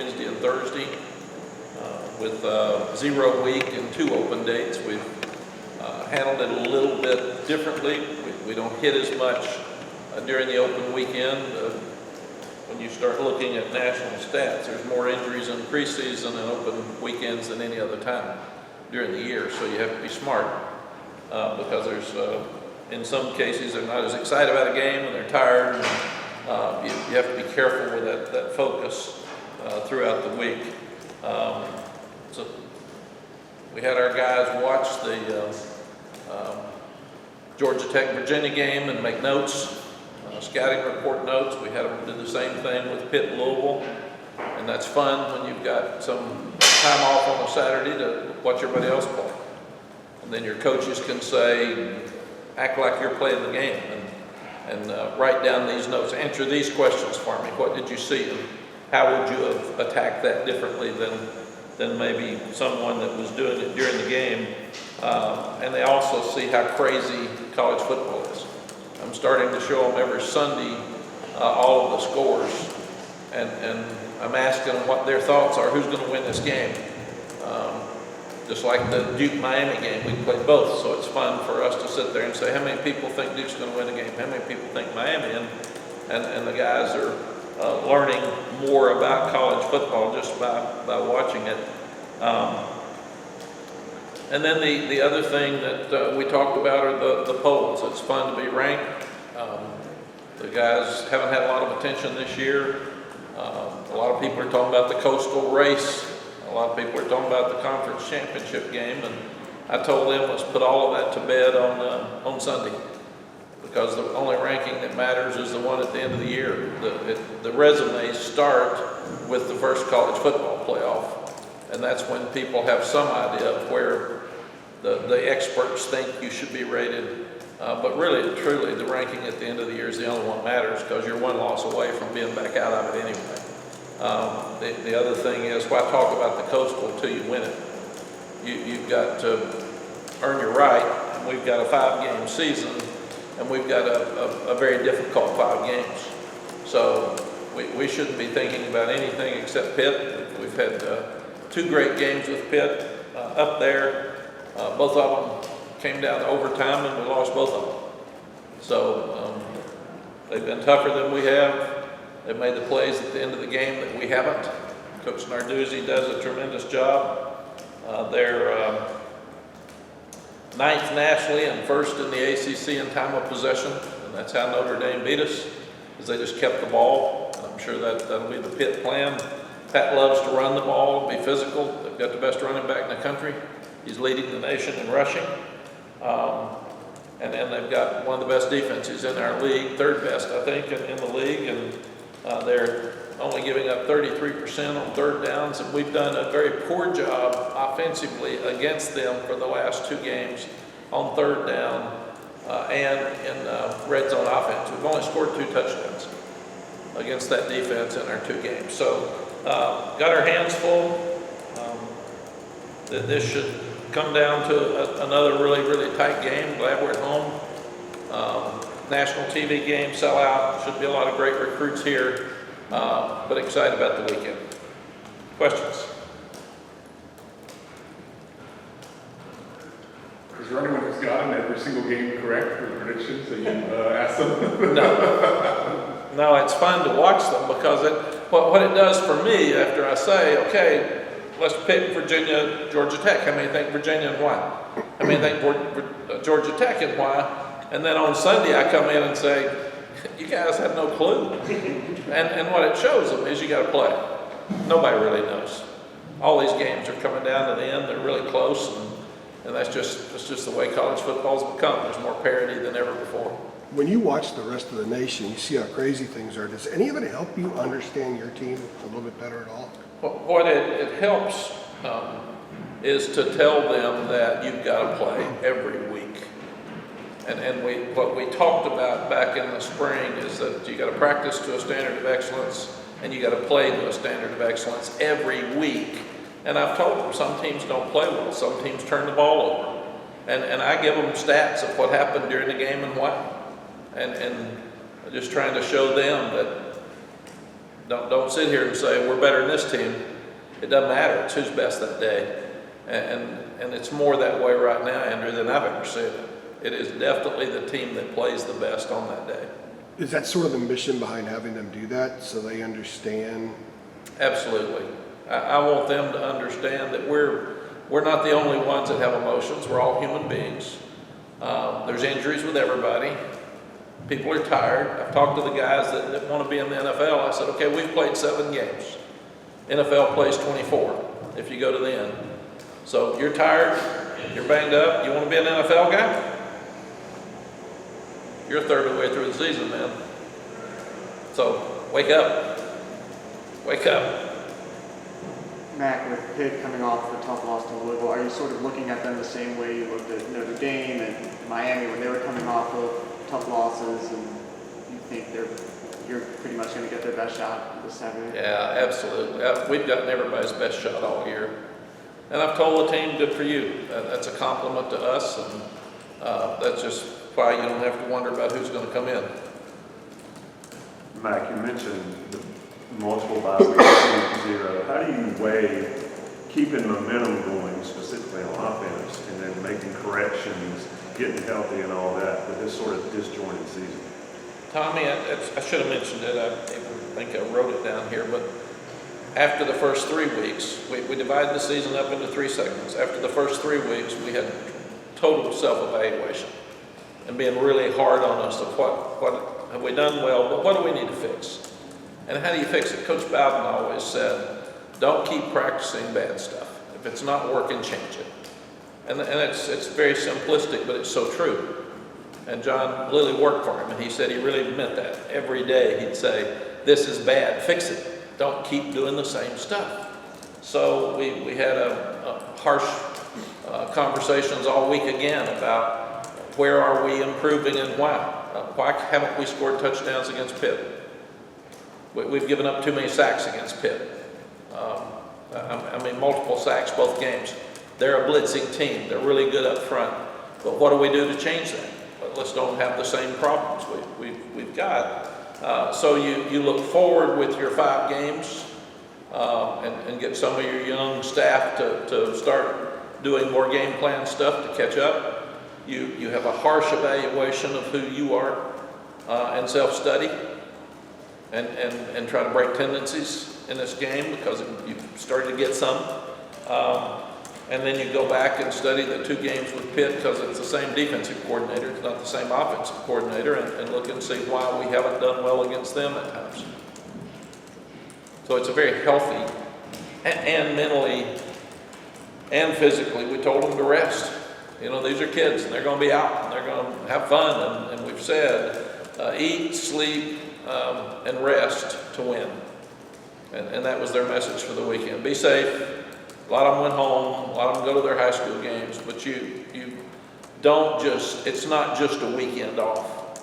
Wednesday, and Thursday, with 0 week and 2 open dates. We've handled it a little bit differently. We don't hit as much during the open weekend. When you start looking at national stats, there's more injuries in preseason and open weekends than any other time during the year. So you have to be smart because there's, in some cases, they're not as excited about a game and they're tired. And, you have to be careful with that focus throughout the week. So we had our guys watch the Georgia Tech Virginia game and make notes. Scouting report notes. We had them do the same thing with Pitt Louisville, and that's fun when you've got some time off on a Saturday to watch everybody else play. And then your coaches can say, act like you're playing the game, and write down these notes. Answer these questions for me. What did you see, and how would you have attacked that differently than maybe someone that was doing it during the game? And they also see how crazy college football is. I'm starting to show them every Sunday all of the scores, and I'm asking them what their thoughts are. Who's going to win this game? Just like the Duke-Miami game, we played both, so it's fun for us to sit there and say, how many people think Duke's going to win the game? How many people think Miami? And the guys are learning more about college football just by watching it. And then the other thing that we talked about are the polls. It's fun to be ranked. The guys haven't had a lot of attention this year. A lot of people are talking about the coastal race. A lot of people are talking about the conference championship game. And I told them, let's put all of that to bed on Sunday, because the only ranking that matters is the one at the end of the year. The resumes start with the first college football playoff, and that's when people have some idea of where the experts think you should be rated. But really, truly, the ranking at the end of the year is the only one that matters, because you're one loss away from being back out of it anyway. The other thing is, why talk about the coastal until you win it? You've got to earn your right, and we've got a 5-game season, and we've got a very difficult 5 games. So we shouldn't be thinking about anything except Pitt. We've had 2 great games with Pitt up there. Both of them came down to overtime, and we lost both of them. So they've been tougher than we have. They've made the plays at the end of the game that we haven't. Coach Narduzzi does a tremendous job. They're 9th nationally and 1st in the ACC in time of possession, and that's how Notre Dame beat us, because they just kept the ball. And I'm sure that'll be the Pitt plan. Pat loves to run the ball, be physical. They've got the best running back in the country. He's leading the nation in rushing. And then they've got one of the best defenses in our league, 3rd best, I think, in the league. And they're only giving up 33% on 3rd downs. And we've done a very poor job offensively against them for the last 2 games on 3rd down and in red zone offense. We've only scored 2 touchdowns against that defense in our 2 games. So got our hands full. This should come down to another really, really tight game. Glad we're at home. National TV game, sell out. Should be a lot of great recruits here, but excited about the weekend. Questions? Is there anyone who's gotten every single game correct for the predictions that you asked them? No, it's fun to watch them, because what it does for me after I say, okay, let's pick Virginia, Georgia Tech. How many think Virginia and why? How many think Georgia Tech and why? And then on Sunday I come in and say, you guys have no clue. And what it shows them is you got to play. Nobody really knows. All these games are coming down to the end. They're really close, and that's just the way college football's become. There's more parity than ever before. When you watch the rest of the nation, you see how crazy things are. Does any of it help you understand your team a little bit better at all? What it helps is to tell them that you've got to play every week. And what we talked about back in the spring is that you got to practice to a standard of excellence, and you got to play to a standard of excellence every week. And I've told them some teams don't play well, some teams turn the ball over. And I give them stats of what happened during the game and why. And just trying to show them that Don't sit here and say we're better than this team. It doesn't matter. It's who's best that day. And it's more that way right now, Andrew, than I've ever seen it. It is definitely the team that plays the best on that day. Is that sort of the mission behind having them do that, so they understand? Absolutely. I want them to understand that we're not the only ones that have emotions. We're all human beings. There's injuries with everybody. People are tired. I've talked to the guys that want to be in the NFL. I said, okay, we've played 7 games. NFL plays 24 if you go to the end. So you're tired, you're banged up, you want to be an NFL guy? You're a third of the way through the season, man. So wake up. Wake up. Mack, with Pitt coming off the tough loss to Louisville, are you sort of looking at them the same way you looked at Notre Dame and Miami when they were coming off of tough losses, and you think you're pretty much going to get their best shot this Saturday? Yeah, absolutely. We've gotten everybody's best shot all year. And I've told the team, good for you. That's a compliment to us, and that's just why you don't have to wonder about who's going to come in. Mack, you mentioned the multiple bye weeks, 0. How do you weigh keeping momentum going, specifically on offense, and then making corrections, getting healthy and all that, with this sort of disjointed season? Tommy, I should have mentioned it. I think I wrote it down here, but after the first 3 weeks, we divided the season up into 3 segments. After the first 3 weeks, we had total self-evaluation and being really hard on us of what have we done well, but what do we need to fix? And how do you fix it? Coach Bowden always said, don't keep practicing bad stuff. If it's not working, change it. And it's very simplistic, but it's so true. And John Lilly worked for him, and he said he really meant that. Every day he'd say, this is bad, fix it. Don't keep doing the same stuff. So we had a harsh conversations all week again about where are we improving and why. Why haven't we scored touchdowns against Pitt? We've given up too many sacks against Pitt. I mean, multiple sacks both games. They're a blitzing team. They're really good up front. But what do we do to change that? Let's don't have the same problems we've got. So you look forward with your 5 games and get some of your young staff to start doing more game plan stuff to catch up. You have a harsh evaluation of who you are and self-study and try to break tendencies in this game because you started to get some. And then you go back and study the 2 games with Pitt because it's the same defensive coordinator, it's not the same offensive coordinator, and look and see why we haven't done well against them at times. So it's a very healthy and mentally and physically, we told them to rest. You know, these are kids and they're going to be out and they're going to have fun, and we've said eat, sleep, and rest to win. And that was their message for the weekend. Be safe. A lot of them went home, a lot of them go to their high school games, but you don't just, it's not just a weekend off.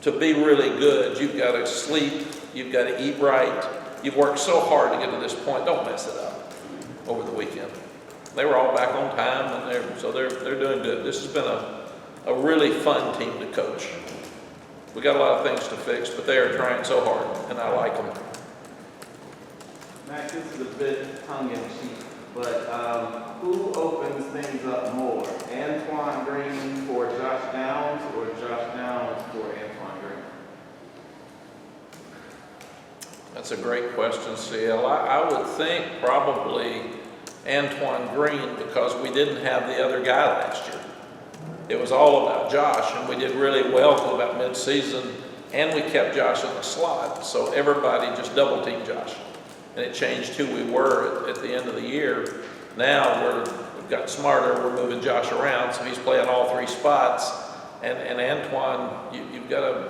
To be really good, you've got to sleep, you've got to eat right. You've worked so hard to get to this point, don't mess it up over the weekend. They were all back on time, and they're doing good. This has been a really fun team to coach. We got a lot of things to fix, but they are trying so hard, and I like them. Mack, this is a bit tongue-in-cheek, but who opens things up more? Antoine Green for Josh Downs or Josh Downs for Antoine Green? That's a great question, CL. I would think probably Antoine Green because we didn't have the other guy last year. It was all about Josh, and we did really well till about mid-season, and we kept Josh in the slot, so everybody just double-teamed Josh. And it changed who we were at the end of the year. Now we've got smarter, we're moving Josh around, so he's playing all 3 spots. And Antoine, you've got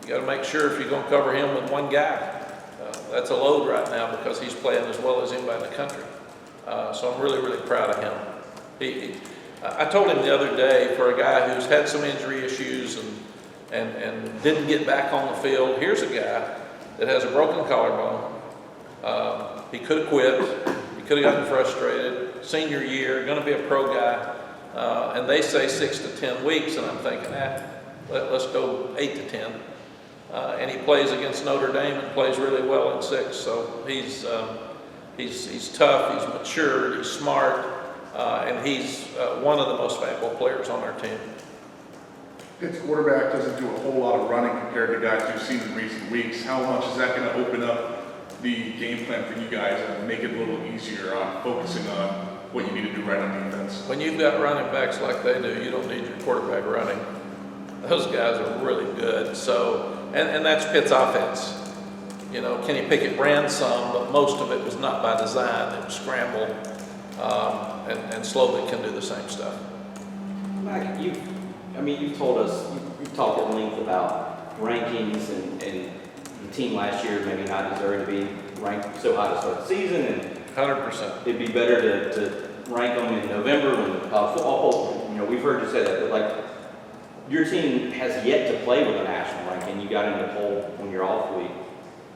to make sure if you're going to cover him with one guy. That's a load right now because he's playing as well as anybody in the country. So I'm really, really proud of him. I told him the other day, for a guy who's had some injury issues and didn't get back on the field, here's a guy that has a broken collarbone. He could have quit, he could have gotten frustrated, senior year, going to be a pro guy, and they say 6 to 10 weeks, and I'm thinking, let's go 8 to 10. and he plays against Notre Dame and plays really well in 6. So he's tough, he's matured, he's smart, and he's one of the most valuable players on our team. Pitt's quarterback doesn't do a whole lot of running compared to guys we've seen in recent weeks. How much is that going to open up the game plan for you guys and make it a little easier on focusing on what you need to do right on defense? When you've got running backs like they do, you don't need your quarterback running. Those guys are really good. So, and that's Pitt's offense. You know, Kenny Pickett ran some, but most of it was not by design. It was scramble, and slowly can do the same stuff. Mack, you've told us, you've talked at length about rankings and the team last year maybe not deserved to be ranked so high to start the season, and 100%. it'd be better to rank them in November when college football, we've heard you say that, but like, your team has yet to play with a national ranking. You got into poll when you're off week.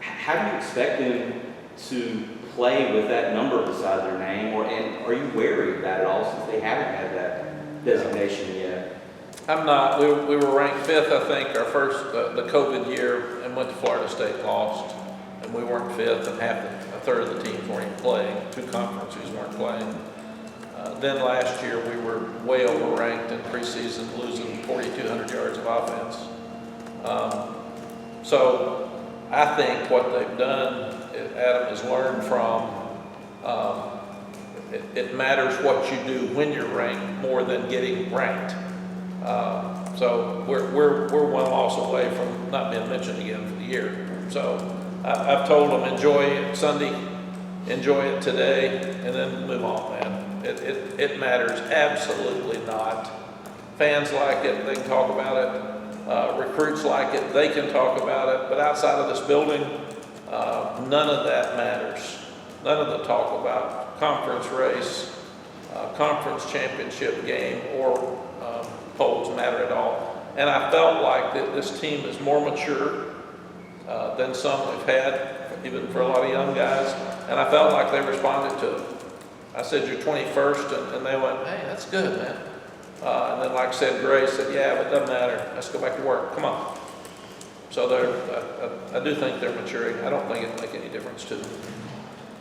How do you expect them to play with that number beside their name, and are you wary of that at all since they haven't had that designation yet? I'm not. We were ranked 5th, I think, our first, the COVID year, and went to Florida State, lost. And we weren't 5th, and a third of the teams weren't even playing. 2 conferences weren't playing. Then last year, we were way overranked in preseason, losing 4,200 yards of offense. So I think what they've done, Adam has learned from, it matters what you do when you're ranked more than getting ranked. So we're 1 loss away from not being mentioned again for the year. So I've told them, enjoy it Sunday, enjoy it today, and then move on, man. It matters absolutely not. Fans like it, they can talk about it. Recruits like it, they can talk about it. But outside of this building, none of that matters. None of the talk about conference race, conference championship game, or polls matter at all. And I felt like that this team is more mature than some we've had, even for a lot of young guys. And I felt like they responded to it. I said, you're 21st, and they went, hey, that's good, man. And then, like I said, Gray said, yeah, but it doesn't matter. Let's go back to work. Come on. So I do think they're maturing. I don't think it'll make any difference to them.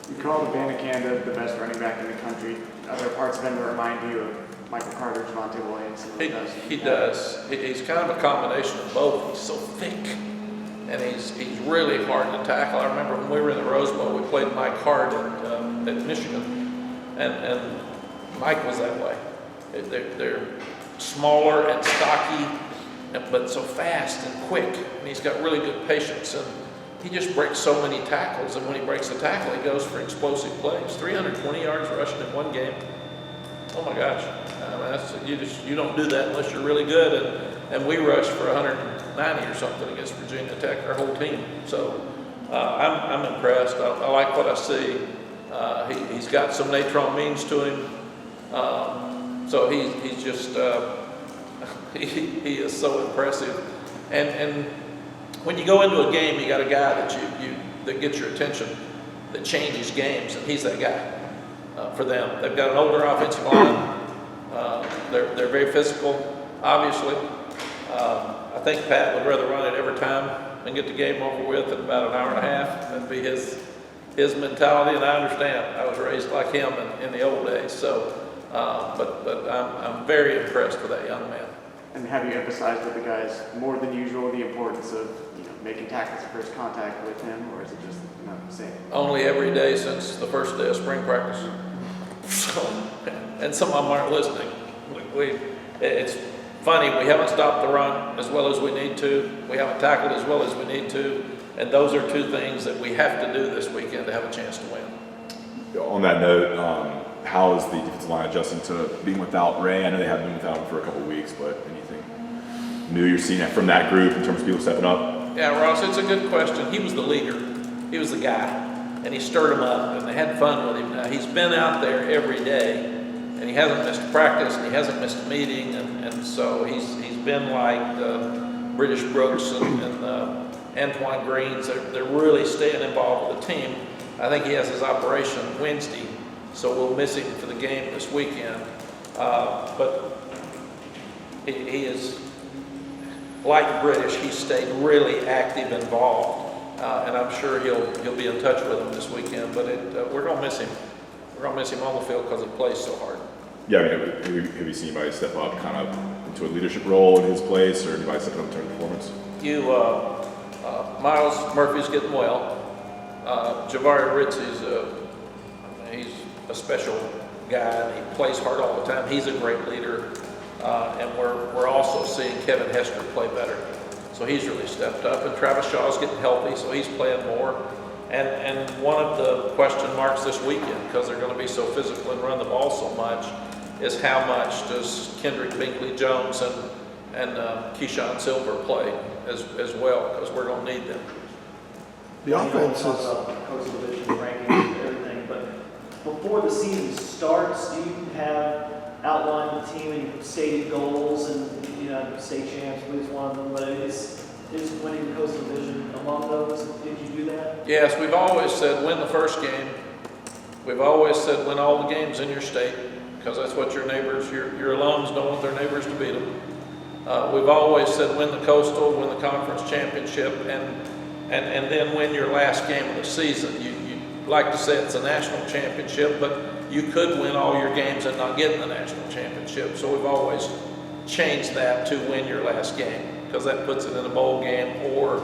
You call Abanikanda the best running back in the country. Other parts of him remind you of Michael Carter, Javonte Williams. He does. He's kind of a combination of both. He's so thick, and he's really hard to tackle. I remember when we were in the Rose Bowl, we played Mike Hart at Michigan, and Mike was that way. They're smaller and stocky, but so fast and quick, and he's got really good patience, and he just breaks so many tackles, and when he breaks a tackle, he goes for explosive plays. 320 yards rushing in 1 game. Oh my gosh. You don't do that unless you're really good, and we rushed for 190 or something against Virginia Tech, our whole team. So I'm impressed. I like what I see. He's got some Natron means to him. So he's just he is so impressive. And when you go into a game, you got a guy that gets your attention, that changes games, and he's that guy for them. They've got an older offensive line. They're very physical, obviously. I think Pat would rather run it every time and get the game over with in about an hour and a half. That'd be his mentality, and I understand. I was raised like him in the old days. So, but I'm very impressed with that young man. And have you emphasized with the guys more than usual the importance of making tackles at first contact with him, or is it just the same? Only every day since the first day of spring practice. So, and some of them aren't listening. It's funny, we haven't stopped the run as well as we need to. We haven't tackled as well as we need to. And those are 2 things that we have to do this weekend to have a chance to win. On that note, how is the defensive line adjusting to being without Ray? I know they have been without him for a couple of weeks, but anything new you're seeing from that group in terms of people stepping up? Yeah, Ross, it's a good question. He was the leader. He was the guy. And he stirred them up, and they had fun with him. Now, he's been out there every day, and he hasn't missed practice, and he hasn't missed a meeting, and so he's been like British Brooks and Antoine Greens. They're really staying involved with the team. I think he has his operation Wednesday, so we'll miss him for the game this weekend. But he is like British, he stayed really active, involved, and I'm sure he'll be in touch with them this weekend. But we're gonna miss him. We're gonna miss him on the field because he plays so hard. Yeah, I mean, have you seen anybody step up kind of into a leadership role in his place, or anybody step up in terms of performance? Miles Murphy's getting well. Javari Ritzy's he's a special guy, and he plays hard all the time. He's a great leader, and we're also seeing Kevin Hester play better. So he's really stepped up, and Travis Shaw's getting healthy, so he's playing more. And one of the question marks this weekend, because they're going to be so physical and run the ball so much, is how much does Kendrick Binkley Jones and Keyshawn Silver play as well, because we're going to need them. The offense talk is, about coastal division rankings and everything, but before the season starts, do you have outlined the team and stated goals and, state champs, who's one of them, but is winning the coastal division among those? Did you do that? Yes, we've always said win the first game. We've always said win all the games in your state, because that's what your neighbors, your alums don't want their neighbors to beat them. We've always said win the coastal, win the conference championship, and then win your last game of the season. You like to say it's a national championship, but you could win all your games and not get in the national championship. So we've always changed that to win your last game, because that puts it in a bowl game or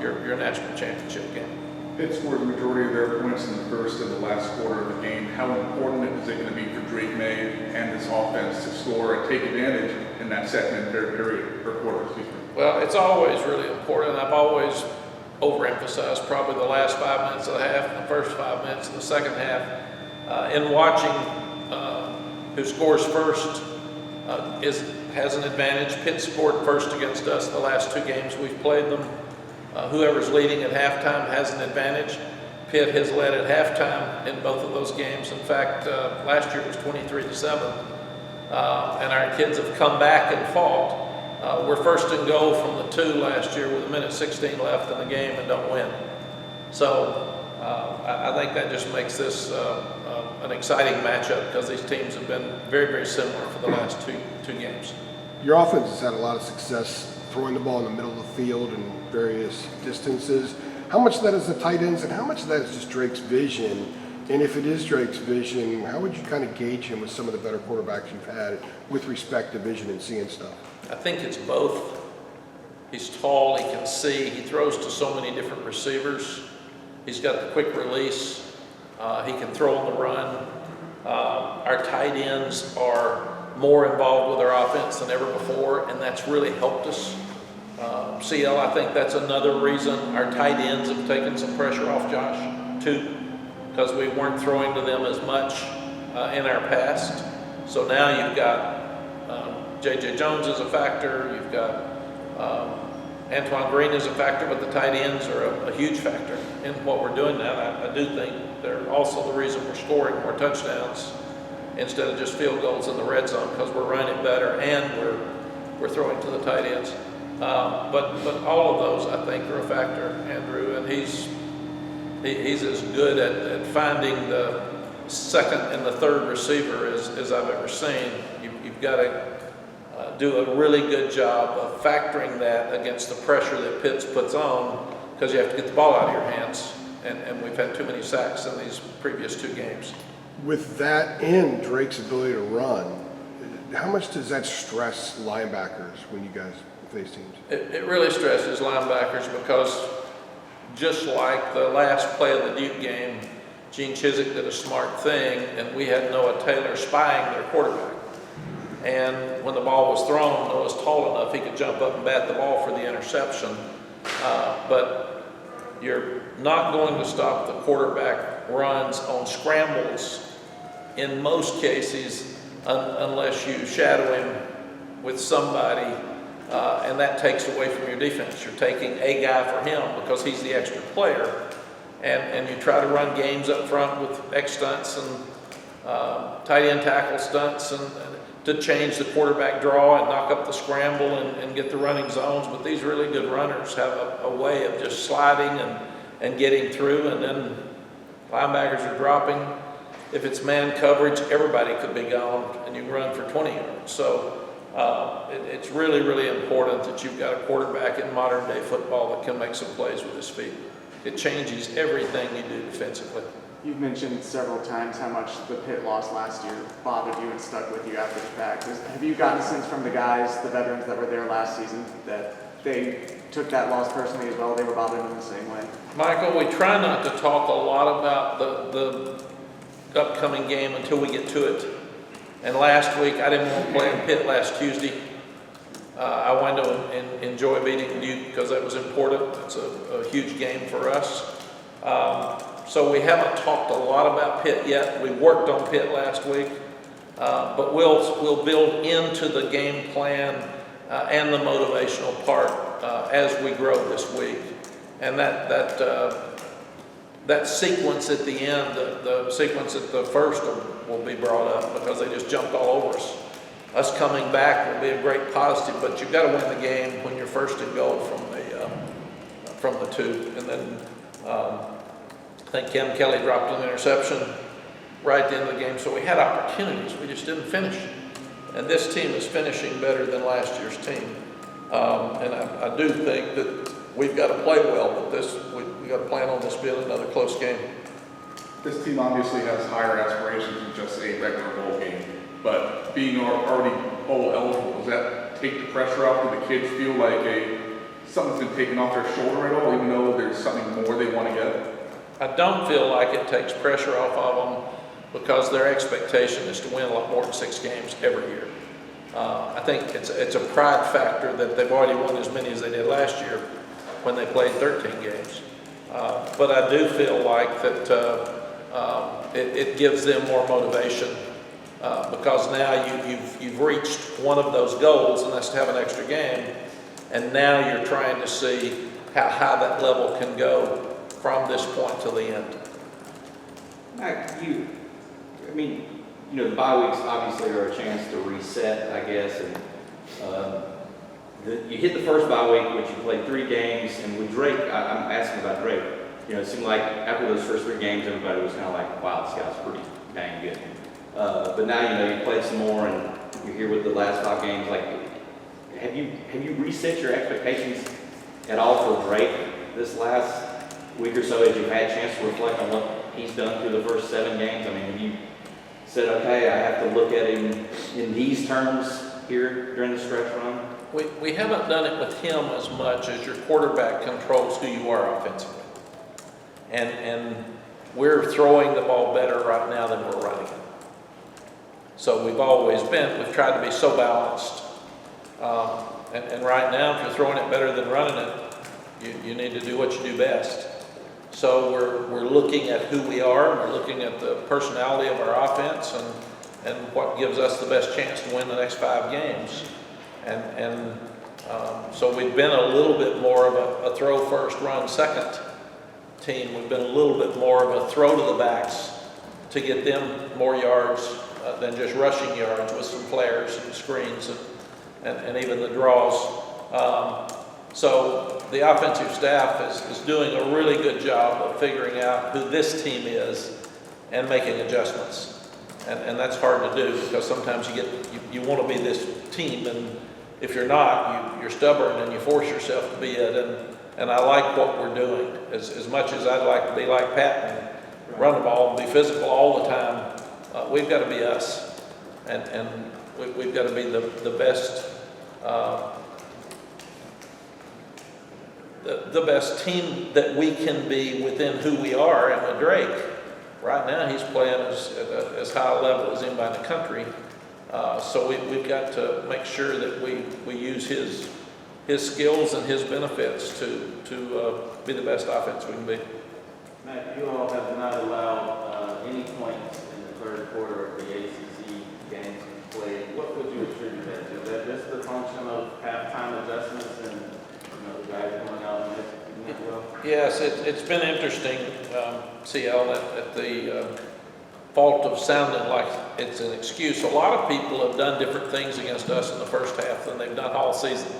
your national championship game. Pitt scored the majority of their points in the first and the last quarter of the game. How important is it going to be for Drake May and this offense to score and take advantage in that second and third period, or quarter, excuse me? Well, it's always really important. I've always overemphasized probably the last 5 minutes of the half and the first 5 minutes of the second half. In watching who scores first has an advantage. Pitt scored first against us the last two games we've played them. Whoever's leading at halftime has an advantage. Pitt has led at halftime in both of those games. In fact, last year it was 23-7. And our kids have come back and fought. We're first and goal from the 2 last year with 1:16 left in the game and don't win. So I think that just makes this an exciting matchup, because these teams have been very, very similar for the last two games. your offense has had a lot of success throwing the ball in the middle of the field and various distances. How much of that is the tight ends, and how much of that is just Drake's vision? And if it is Drake's vision, how would you kind of gauge him with some of the better quarterbacks you've had with respect to vision and seeing stuff? I think it's both. He's tall, he can see, he throws to so many different receivers. He's got the quick release, he can throw on the run. Our tight ends are more involved with our offense than ever before, and that's really helped us. CL, I think that's another reason our tight ends have taken some pressure off Josh, too, because we weren't throwing to them as much in our past. So now you've got J.J. Jones is a factor, you've got Antoine Green is a factor, but the tight ends are a huge factor in what we're doing now. I do think they're also the reason we're scoring more touchdowns instead of just field goals in the red zone, because we're running better and we're throwing to the tight ends. But all of those, I think, are a factor, Andrew, and he's as good at finding the second and the third receiver as I've ever seen. You've got to do a really good job of factoring that against the pressure that Pitt puts on, because you have to get the ball out of your hands, and we've had too many sacks in these previous two games. With that and Drake's ability to run, how much does that stress linebackers when you guys face teams? It really stresses linebackers, because just like the last play of the Duke game, Gene Chizik did a smart thing, and we had Noah Taylor spying their quarterback. And when the ball was thrown, Noah's tall enough, he could jump up and bat the ball for the interception. But you're not going to stop the quarterback runs on scrambles in most cases unless you shadow him with somebody, and that takes away from your defense. You're taking a guy for him because he's the extra player, and you try to run games up front with X stunts and tight end tackle stunts and to change the quarterback draw and knock up the scramble and get the running zones. But these really good runners have a way of just sliding and getting through, and then linebackers are dropping. If it's man coverage, everybody could be gone, and you can run for 20 yards. So It's really, really important that you've got a quarterback in modern day football that can make some plays with his feet. It changes everything you do defensively. You've mentioned several times how much the Pitt loss last year bothered you and stuck with you after the fact. Have you gotten a sense from the guys, the veterans that were there last season, that they took that loss personally as well? They were bothered in the same way? Michael, we try not to talk a lot about the upcoming game until we get to it. And last week, I didn't want to play in Pitt last Tuesday. I wanted to enjoy beating Duke because that was important. It's a huge game for us. So we haven't talked a lot about Pitt yet. We worked on Pitt last week, but we'll build into the game plan and the motivational part as we grow this week. And that sequence at the end, the sequence at the first will be brought up because they just jumped all over us. Us coming back will be a great positive, but you've got to win the game when you're first and goal from the two. And then I think Kim Kelly dropped an interception right at the end of the game, so we had opportunities, we just didn't finish. And this team is finishing better than last year's team. And I do think that we've got to play well, but we got to plan on this being another close game. This team obviously has higher aspirations than just a regular bowl game, but being already bowl eligible, does that take the pressure off? Do the kids feel like something's been taken off their shoulder at all, even though there's something more they want to get? I don't feel like it takes pressure off of them because their expectation is to win a lot more than 6 games every year. I think it's a pride factor that they've already won as many as they did last year when they played 13 games. But I do feel like that it gives them more motivation because now you've reached one of those goals, and that's to have an extra game. And now you're trying to see how high that level can go from this point to the end. Mack, the bye weeks obviously are a chance to reset, I guess, and you hit the first bye week, which you played 3 games, and with Drake, I'm asking about Drake. It seemed like after those first 3 games, everybody was kind of like, wow, this guy's pretty dang good. But now, you played some more, and you're here with the last 5 games. Like, have you reset your expectations at all for Drake this last week or so as you've had a chance to reflect on what he's done through the first 7 games? Have you said, okay, I have to look at him in these terms here during the stretch run? We haven't done it with him as much as your quarterback controls who you are offensively. And we're throwing the ball better right now than we're running it. So we've tried to be so balanced. And right now, if you're throwing it better than running it, you need to do what you do best. So we're looking at who we are, and we're looking at the personality of our offense and what gives us the best chance to win the next 5 games. And so we've been a little bit more of a throw first, run second team. We've been a little bit more of a throw to the backs to get them more yards than just rushing yards with some flares and screens and even the draws. So the offensive staff is doing a really good job of figuring out who this team is and making adjustments. And that's hard to do because sometimes you want to be this team, and if you're not, you're stubborn and you force yourself to be it. And I like what we're doing. As much as I'd like to be like Pat and run the ball and be physical all the time, we've got to be us. And we've got to be the best the best team that we can be within who we are. And with Drake, right now he's playing as high a level as anybody in the country. So we've got to make sure that we use his skills and his benefits to be the best offense we can be. Matt, you all have not allowed any points in the third quarter of the ACC games played. What would you attribute that to? Is that just the function of halftime adjustments and the guys coming out and executing it well? Yes, it's been interesting, CL, at the fault of sounding like it's an excuse. A lot of people have done different things against us in the first half than they've done all season.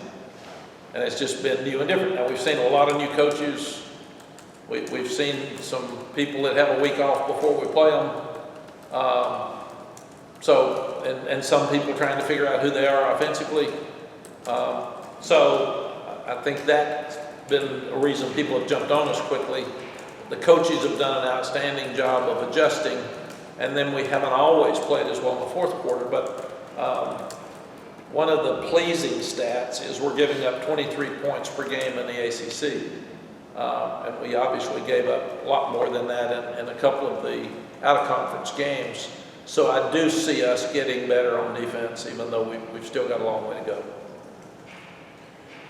And it's just been new and different. Now, we've seen a lot of new coaches. We've seen some people that have a week off before we play them. So, and some people trying to figure out who they are offensively. So I think that's been a reason people have jumped on us quickly. The coaches have done an outstanding job of adjusting, and then we haven't always played as well in the fourth quarter, but one of the pleasing stats is we're giving up 23 points per game in the ACC. And we obviously gave up a lot more than that in a couple of the out-of-conference games. So I do see us getting better on defense, even though we've still got a long way to go.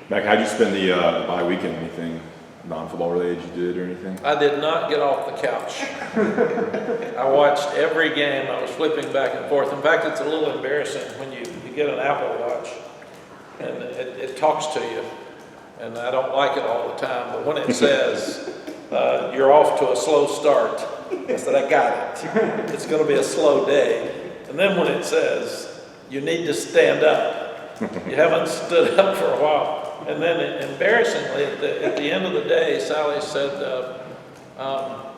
Mack, how'd you spend the bye weekend? Anything non-football related you did or anything? I did not get off the couch. I watched every game. I was flipping back and forth. In fact, it's a little embarrassing when you get an Apple Watch and it talks to you. And I don't like it all the time, but when it says, you're off to a slow start, I said, I got it. It's going to be a slow day. And then when it says, you need to stand up, you haven't stood up for a while. And then embarrassingly, at the end of the day, Sally said, how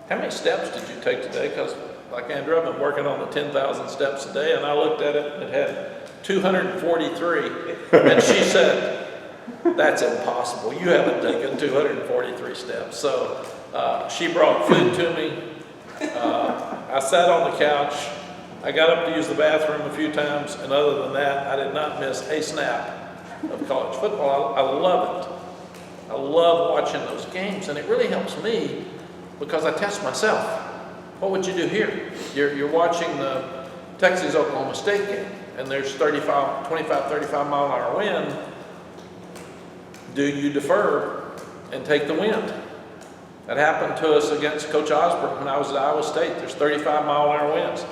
many steps did you take today? Because like Andrew, I've been working on the 10,000 steps a day, and I looked at it and it had 243. And she said, that's impossible. You haven't taken 243 steps. So she brought food to me. I sat on the couch. I got up to use the bathroom a few times, and other than that, I did not miss a snap of college football. I love it. I love watching those games, and it really helps me because I test myself. What would you do here? You're watching the Texas-Oklahoma State game, and there's 25, 35 mile an hour wind. Do you defer and take the wind? That happened to us against Coach Osborne when I was at Iowa State. There's 35 mile an hour winds.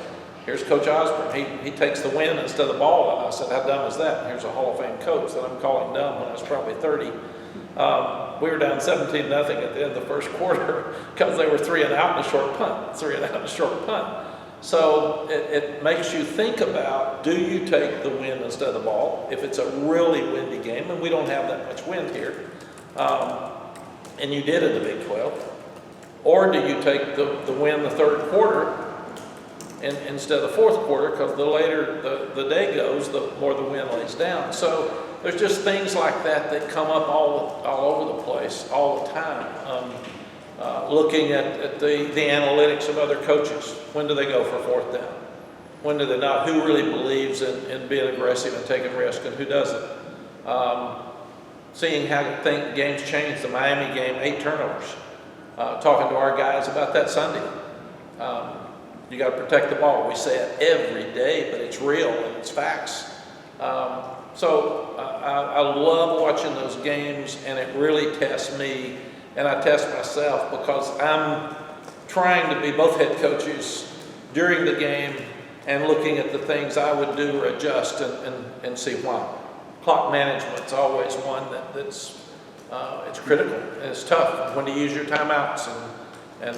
Here's Coach Osborne. He takes the wind instead of the ball. And I said, how dumb is that? And here's a Hall of Fame coach that I'm calling dumb when I was probably 30. We were down 17-0 at the end of the first quarter because they were 3 and out in a short punt. So it makes you think about, do you take the wind instead of the ball if it's a really windy game, and we don't have that much wind here, and you did in the Big 12, or do you take the wind the third quarter instead of the fourth quarter, because the later the day goes, the more the wind lays down. So there's just things like that come up all over the place all the time. Looking at the analytics of other coaches. When do they go for fourth down? When do they not? Who really believes in being aggressive and taking risk, and who doesn't? Seeing how games change. The Miami game, 8 turnovers. Talking to our guys about that Sunday. You got to protect the ball. We say it every day, but it's real and it's facts. So I love watching those games, and it really tests me. And I test myself because I'm trying to be both head coaches during the game and looking at the things I would do or adjust and see why. Clock management's always one that's it's critical and it's tough. When to use your timeouts, and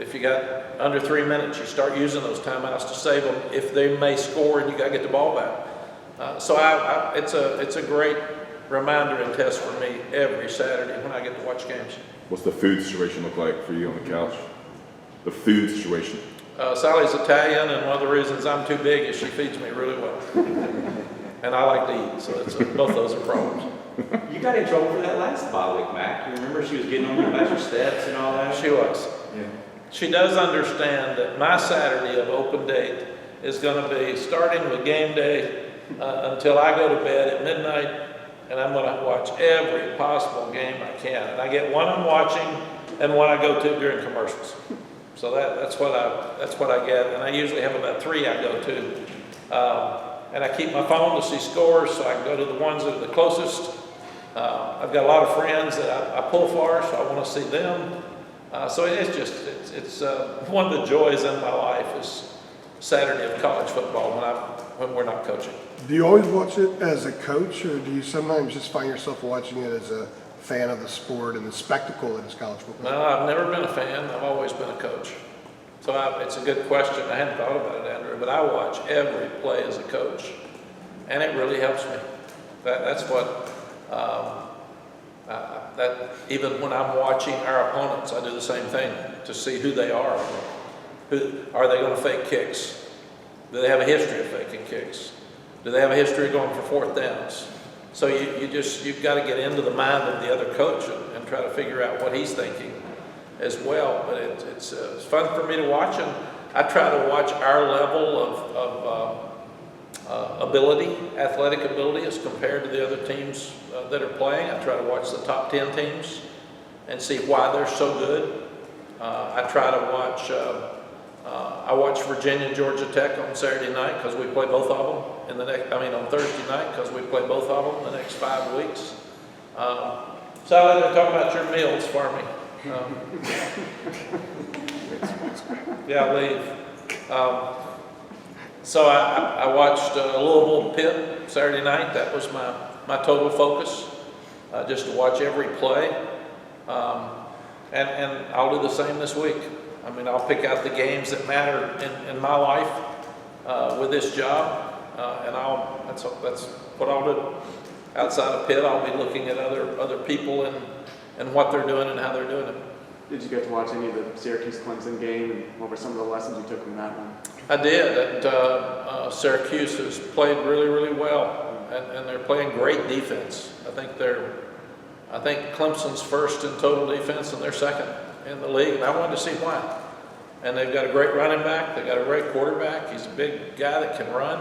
if you got under 3 minutes, you start using those timeouts to save them if they may score and you got to get the ball back. So it's a great reminder and test for me every Saturday when I get to watch games. What's the food situation look like for you on the couch? The food situation. Sally's Italian, and one of the reasons I'm too big is she feeds me really well. And I like to eat, so both those are problems. You got in trouble for that last bye week, Mac. You remember she was getting on you about your steps and all that? She was. Yeah. She does understand that my Saturday of open date is going to be starting with game day until I go to bed at midnight. And I'm going to watch every possible game I can. And I get one I'm watching and one I go to during commercials. So that's what I get. And I usually have about 3 I go to. And I keep my phone to see scores, so I can go to the ones that are the closest. I've got a lot of friends that I pull for, so I want to see them. So it's one of the joys in my life is Saturday of college football when we're not coaching. Do you always watch it as a coach, or do you sometimes just find yourself watching it as a fan of the sport and the spectacle that is college football? No, I've never been a fan. I've always been a coach. So it's a good question. I hadn't thought about it, Andrew, but I watch every play as a coach, and it really helps me. That's what, that even when I'm watching our opponents, I do the same thing to see who they are. Are they going to fake kicks? Do they have a history of faking kicks? Do they have a history of going for fourth downs? So you've got to get into the mind of the other coach and try to figure out what he's thinking as well. But it's fun for me to watch, and I try to watch our level of ability, athletic ability, as compared to the other teams that are playing. I try to watch the top 10 teams and see why they're so good. I try to watch. I watch Virginia, Georgia Tech on Saturday night because we play both of them on Thursday night because we play both of them the next 5 weeks. So I let them talk about your meals for me. Yeah, leave. So I watched Louisville Pitt Saturday night. That was my total focus, just to watch every play. And I'll do the same this week. I mean, I'll pick out the games that matter in my life with this job, and that's what I'll do. Outside of Pitt, I'll be looking at other people and what they're doing and how they're doing it. Did you get to watch any of the Syracuse-Clemson game, and what were some of the lessons you took from that one? I did. Syracuse has played really, really well, and they're playing great defense. I think Clemson's first in total defense, and they're second in the league, and I wanted to see why. And they've got a great running back. They've got a great quarterback. He's a big guy that can run,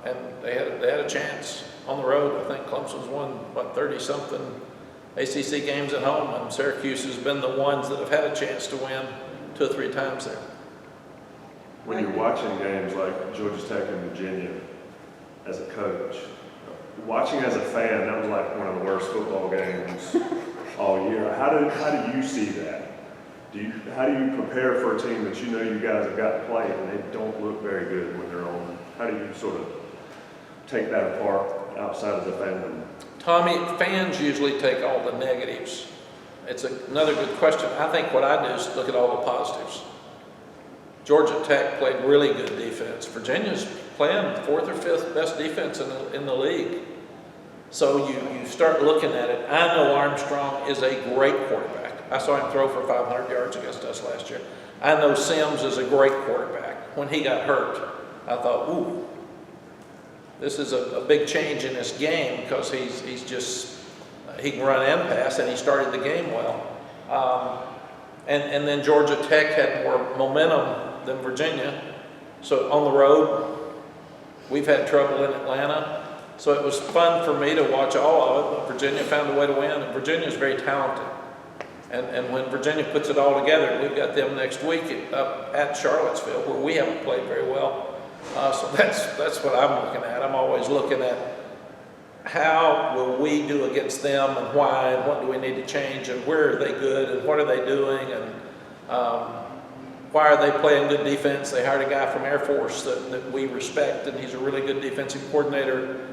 and they had a chance on the road. I think Clemson's won 30-something ACC games at home, and Syracuse has been the ones that have had a chance to win 2 or 3 times there. When you're watching games like Georgia Tech and Virginia as a coach, watching as a fan, that was like one of the worst football games all year. How do you see that? How do you prepare for a team that you know you guys have got to play and they don't look very good when they're on? How do you sort of take that apart outside of the fandom? Tommy, fans usually take all the negatives. It's another good question. I think what I do is look at all the positives. Georgia Tech played really good defense. Virginia's playing 4th or 5th best defense in the league. So you start looking at it. I know Armstrong is a great quarterback. I saw him throw for 500 yards against us last year. I know Sims is a great quarterback. When he got hurt, I thought, ooh, this is a big change in his game because he can run and pass, and he started the game well. And then Georgia Tech had more momentum than Virginia. So on the road, we've had trouble in Atlanta. So it was fun for me to watch all of it, but Virginia found a way to win, and Virginia's very talented. And when Virginia puts it all together, we've got them next week up at Charlottesville, where we haven't played very well. So that's what I'm looking at. I'm always looking at how will we do against them, and why, and what do we need to change, and where are they good, and what are they doing, and why are they playing good defense. They hired a guy from Air Force that we respect, and he's a really good defensive coordinator.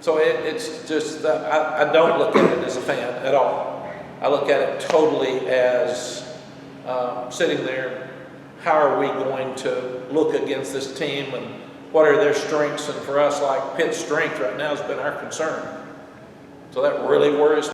So it's just that I don't look at it as a fan at all. I look at it totally as sitting there, how are we going to look against this team, and what are their strengths? And for us, like Pitt's strength right now has been our concern. So that really worries me.